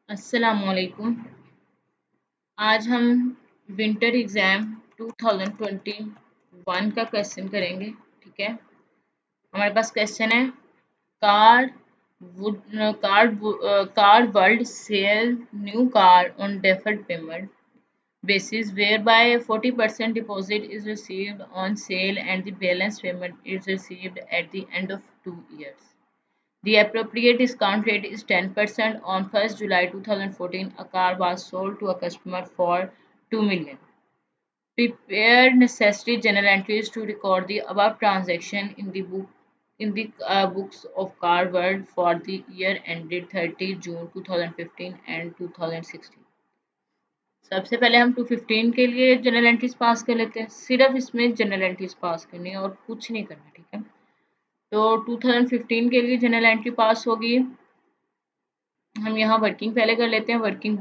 अस्सलामुअलैकुम। आज हम विंटर एग्ज़ाम 2021 का क्वेश्चन करेंगे। ठीक है, हमारे पास क्वेश्चन है car would car world sell new car on deferred payment basis whereby 40% deposit is received on sale and the balance payment is received at the end of 2 years. The appropriate discount rate is 10%. On 1st July 2014, a car was sold to a customer for 2 million. Prepare necessary journal entries to record the above transaction in the books of Car World for the year ended 30 June 2015 and 2016. सबसे पहले हम 215 के लिए general entries pass कर लेते हैं। सिर्फ इसमें जनरल एंट्रीज पास करनी है और कुछ नहीं करना। ठीक है, तो 2015 के लिए जनरल एंट्री पास होगी। हम यहाँ वर्किंग पहले कर लेते हैं। वर्किंग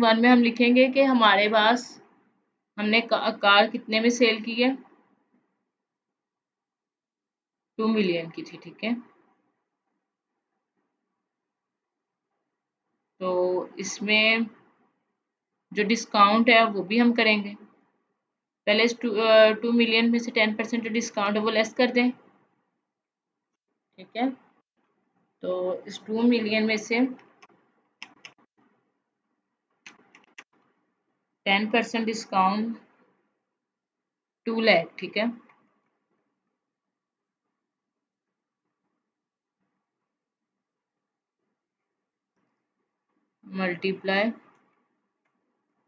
वन में हम लिखेंगे कि हमारे पास हमने कार कितने में सेल की है, 2 मिलियन की थी। ठीक है, तो इसमें जो डिस्काउंट है वो भी हम करेंगे। पहले इस 2 मिलियन में से 10% जो डिस्काउंट है वो लेस कर दें। ठीक है, तो इस 2 मिलियन में से 10% डिस्काउंट 2 लाख। ठीक है, मल्टीप्लाई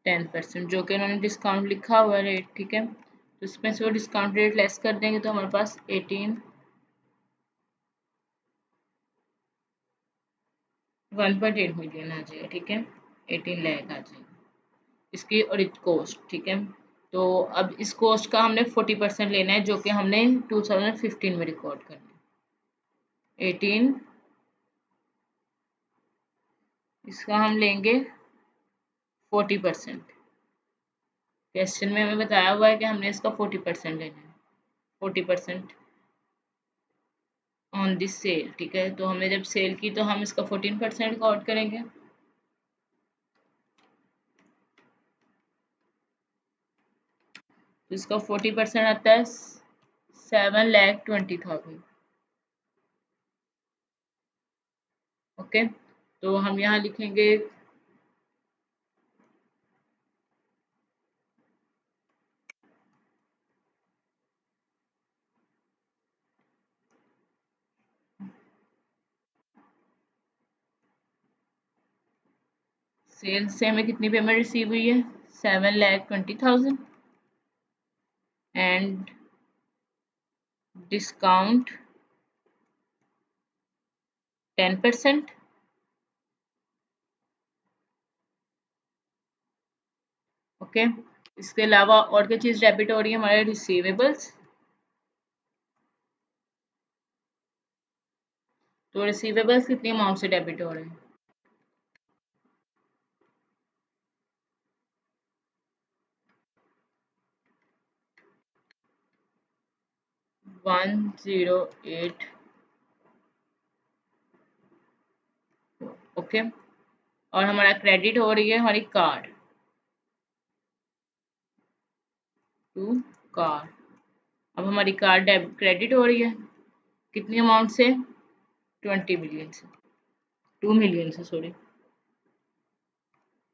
10% जो कि उन्होंने डिस्काउंट लिखा हुआ रेट। ठीक है, तो इसमें से वो डिस्काउंट रेट लेस कर देंगे तो हमारे पास 1.8 मिलियन आ जाएगा। ठीक है, 18 लाख आ जाएगा इसकी और कॉस्ट। ठीक है, तो अब इस कॉस्ट का हमने 40% लेना है जो कि हमने 2015 में रिकॉर्ड करना है। 18 इसका हम लेंगे 40%। क्वेश्चन में हमें बताया हुआ है कि हमने इसका 40% लेना है। 40% ऑन दिस सेल। ठीक है, तो हमने जब सेल की तो हम इसका 14% रिकॉर्ड करेंगे। तो इसका 40% आता है 7,20,000। ओके, तो हम यहाँ लिखेंगे सेल से हमें कितनी पेमेंट रिसीव हुई है, 7,20,000 एंड डिस्काउंट 10%। ओके, इसके अलावा और क्या चीज़ डेबिट हो रही है, हमारे रिसीवेबल्स। तो रिसीवेबल्स कितनी अमाउंट से डेबिट हो रहे हैं, 108। ओके, और हमारा क्रेडिट हो रही है हमारी कार्ड टू कार। अब हमारी कार्ड क्रेडिट हो रही है कितनी अमाउंट से, 20 मिलियन से, 2 मिलियन से, सॉरी।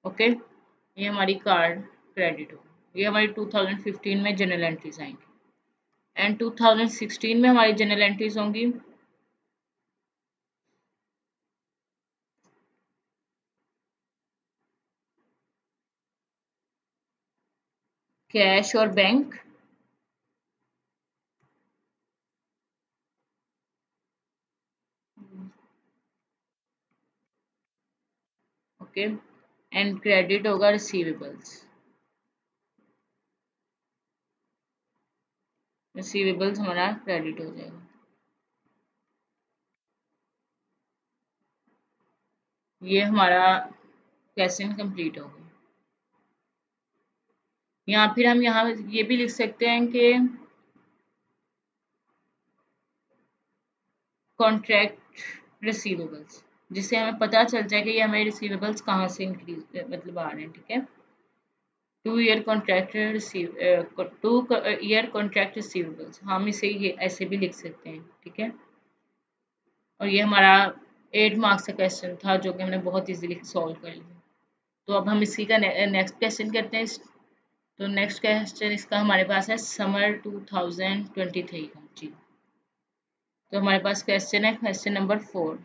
ओके, ये हमारी कार्ड क्रेडिट हो, ये हमारी 2015 में जनरल एंट्रीज आएंगी एंड 2016 में हमारी जनरल एंट्रीज होंगी कैश और बैंक। ओके, एंड क्रेडिट होगा रिसीवेबल्स। रिसीवेबल्स हमारा क्रेडिट हो जाएगा। ये हमारा क्वेश्चन कंप्लीट हो गया। यहाँ फिर हम यहाँ ये भी लिख सकते हैं कि कॉन्ट्रैक्ट रिसीवेबल्स, जिससे हमें पता चल जाए कि ये हमें रिसीवेबल्स कहाँ से इंक्रीज मतलब आ रहे हैं, ठीक है। 2 year contract receive 2 year contract receivables, हम इसे ये ऐसे भी लिख सकते हैं, ठीक है। और ये हमारा 8 मार्क्स का क्वेश्चन था जो कि हमने बहुत इजीली सॉल्व कर लिया। तो अब हम इसी का नेक्स्ट क्वेश्चन करते हैं। तो नेक्स्ट क्वेश्चन इसका हमारे पास है समर 2023 का जी। तो हमारे पास क्वेश्चन है question number 4।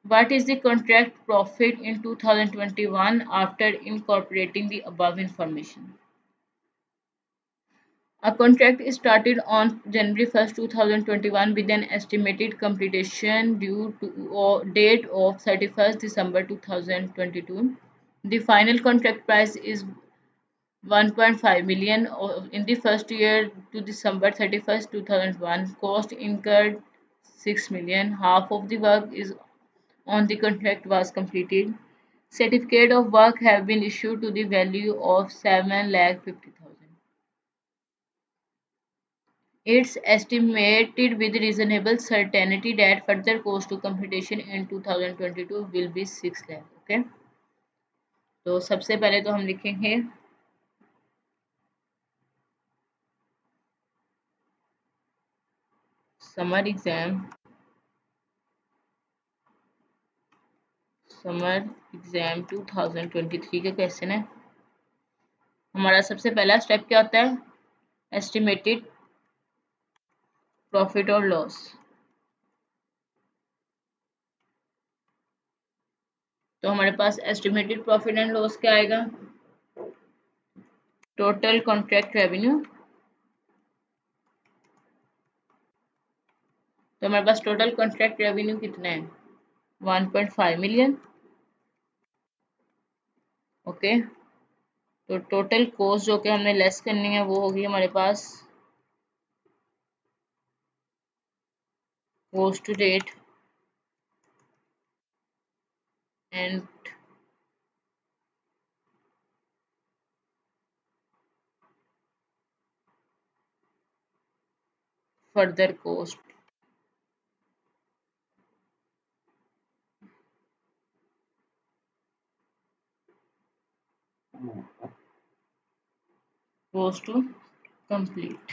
What is the contract profit in 2021 after incorporating the above information? A contract is started on January 1st, 2021 with an estimated completion due to date of 31st December 2022. The final contract price is 1.5 million in the first year to December 31st, 2001. Cost incurred 6 million. Half of the work is on the contract was completed. Certificate of work have been issued to the value of 7,50,000. It's estimated with reasonable certainty that further cost to completion in 2022 will be 6 lakh. Okay. तो सबसे पहले तो हम लिखेंगे summer exam summer exam 2023 का question है। हमारा सबसे पहला स्टेप क्या होता है? एस्टिमेटेड प्रॉफिट और लॉस। तो हमारे पास एस्टिमेटेड प्रॉफिट एंड लॉस क्या आएगा? Total contract revenue. तो हमारे पास टोटल कॉन्ट्रैक्ट रेवेन्यू कितना है? 1.5 मिलियन। ओके। तो टोटल कॉस्ट जो कि हमने लेस करनी है वो होगी हमारे पास cost to date and further cost. Cost to complete.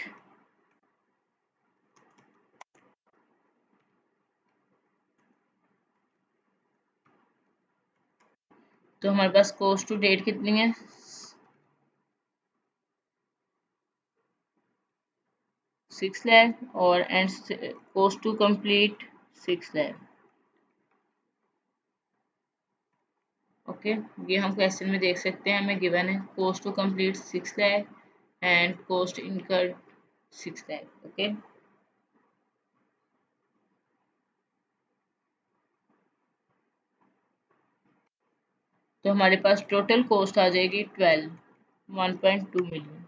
तो हमारे पास कॉस्ट टू डेट कितनी है? 6 लाख और and cost to complete 6 lakh. Okay. ये हम क्वेश्चन में देख सकते हैं, हमें गिवन है cost to complete 6 lakh and cost incurred 6 lakh. Okay. तो हमारे पास टोटल कॉस्ट आ जाएगी 1.2 मिलियन।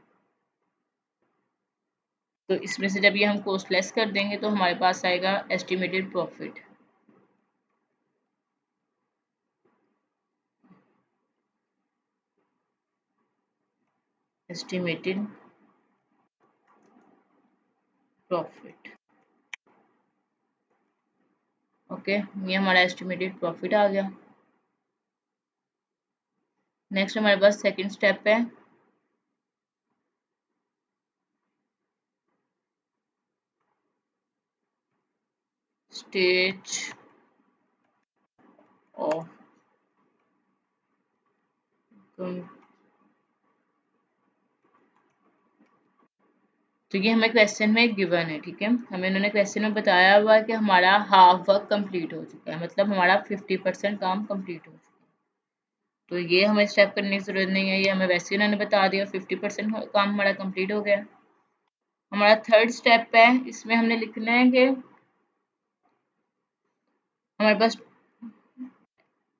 तो इसमें से जब ये हम कॉस्ट लेस कर देंगे तो हमारे पास आएगा estimated profit. Estimated profit. Okay. ये हमारा एस्टिमेटेड प्रॉफिट आ गया। नेक्स्ट हमारे पास सेकंड स्टेप है स्टेज ऑफ तो ये हमें क्वेश्चन में गिवन है, ठीक है। हमें इन्होंने क्वेश्चन में बताया हुआ है कि हमारा हाफ वर्क कंप्लीट हो चुका है, मतलब हमारा 50% काम कंप्लीट हो चुका है। तो ये हमें स्टेप करने की जरूरत नहीं है, ये हमें वैसे ही उन्होंने बता दिया 50% काम हमारा कंप्लीट हो गया। हमारा थर्ड स्टेप है, इसमें हमने लिखना है कि हमारे पास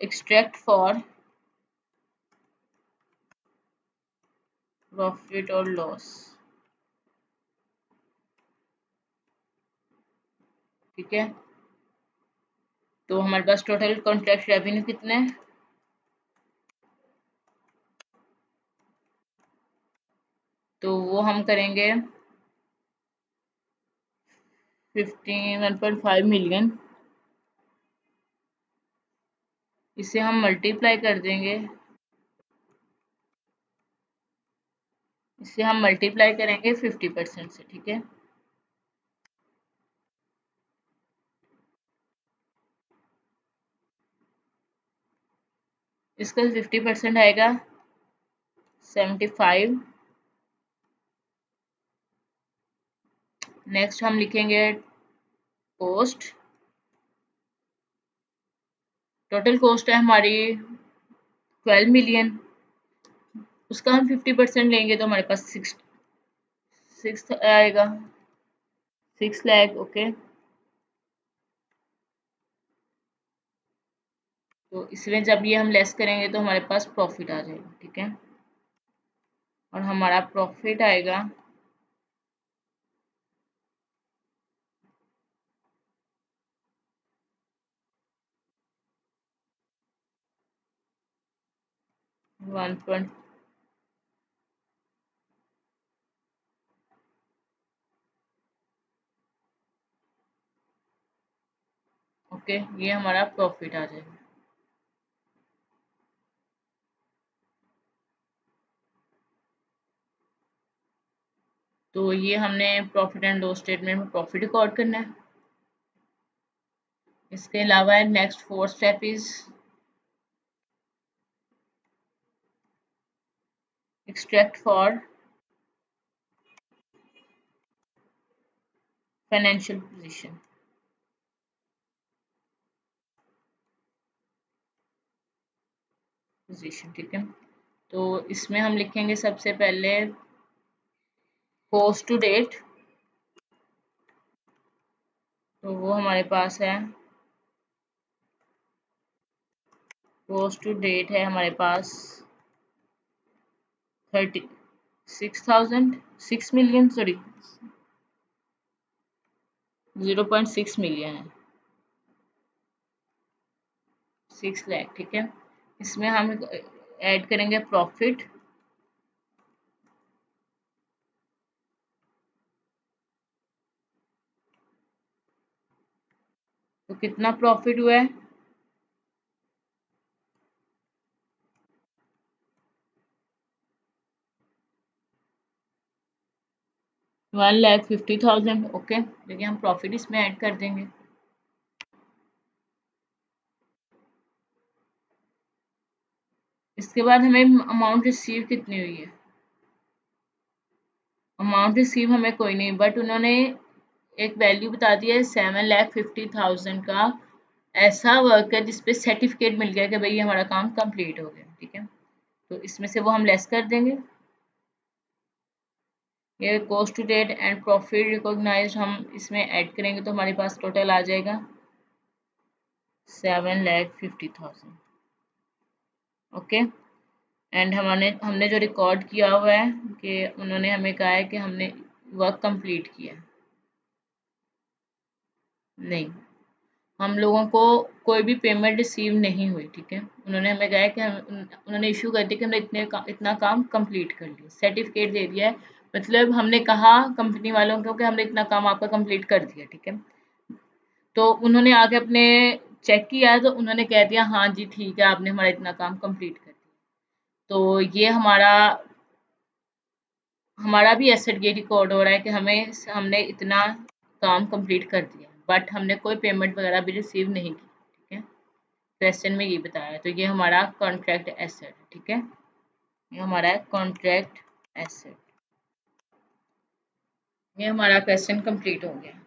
एक्सट्रैक्ट फॉर प्रॉफिट और लॉस, ठीक है। तो हमारे पास टोटल कॉन्ट्रैक्ट रेवेन्यू कितना है? तो वो हम करेंगे 1.5 मिलियन, इसे हम मल्टीप्लाई कर देंगे, इसे हम मल्टीप्लाई करेंगे 50% से, ठीक है। इसका 50% आएगा 75। नेक्स्ट हम लिखेंगे कॉस्ट, टोटल कॉस्ट है हमारी 12 मिलियन, उसका हम 50% लेंगे तो हमारे पास सिक्स आएगा, 6 लाख। ओके, तो इसमें जब ये हम लेस करेंगे तो हमारे पास प्रॉफिट आ जाएगा, ठीक है। और हमारा प्रॉफिट आएगा 1. ओके, ये हमारा प्रॉफिट आ जाएगा। तो ये हमने प्रॉफिट एंड लॉस स्टेटमेंट में प्रॉफिट रिकॉर्ड करना है। इसके अलावा next 4th step is extract for financial position. ठीक है, तो इसमें हम लिखेंगे सबसे पहले कॉस्ट टू डेट, तो वो हमारे पास है, कॉस्ट टू डेट है हमारे पास 6 मिलियन, सॉरी 0.6 मिलियन है, 6 लाख, ठीक है। इसमें हम ऐड करेंगे प्रॉफिट, तो कितना प्रॉफिट हुआ है, 1,50,000। ओके, देखिए हम प्रॉफिट इसमें ऐड कर देंगे। इसके बाद हमें अमाउंट रिसीव कितनी हुई है, अमाउंट रिसीव हमें कोई नहीं, बट उन्होंने एक वैल्यू बता दी है 7,50,000 का, ऐसा वर्क है जिसपे सर्टिफिकेट मिल गया कि भाई हमारा काम कंप्लीट हो गया, ठीक है। तो इसमें से वो हम लेस कर देंगे, ये cost to date and profit recognised हम इसमें ऐड करेंगे तो हमारे पास टोटल आ जाएगा 7,50,000। ओके, एंड हमने जो रिकॉर्ड किया हुआ है कि उन्होंने हमें कहा है कि हमने वर्क कंप्लीट किया, नहीं, हम लोगों को कोई भी पेमेंट रिसीव नहीं हुई, ठीक है। उन्होंने हमें कहा है कि उन्होंने इशू कर दिया कि हमने इतना काम कंप्लीट कर लिया, सर्टिफिकेट दे दिया है, मतलब हमने कहा कंपनी वालों को कि हमने इतना काम आपका कंप्लीट कर दिया, ठीक है। तो उन्होंने आके अपने चेक किया तो उन्होंने कह दिया हाँ जी ठीक है, आपने हमारा इतना काम कंप्लीट कर दिया, तो ये हमारा भी एसेट ये रिकॉर्ड हो रहा है कि हमने इतना काम कंप्लीट कर दिया, बट हमने कोई पेमेंट वगैरह भी रिसीव नहीं की, ठीक है। क्वेश्चन में ये बताया, तो ये हमारा कॉन्ट्रैक्ट एसेट, ठीक है, ये हमारा है कॉन्ट्रैक्ट एसेट। ये हमारा क्वेश्चन कंप्लीट हो गया।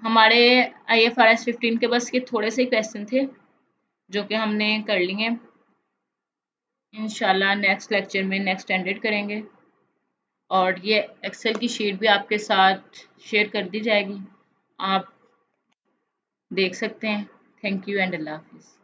हमारे IFRS 15 के बस ये थोड़े से क्वेश्चन थे जो कि हमने कर लिए। इंशाल्लाह नेक्स्ट लेक्चर में नेक्स्ट स्टैंडर्ड करेंगे, और ये एक्सेल की शीट भी आपके साथ शेयर कर दी जाएगी, आप देख सकते हैं। थैंक यू एंड अल्लाह हाफिज़।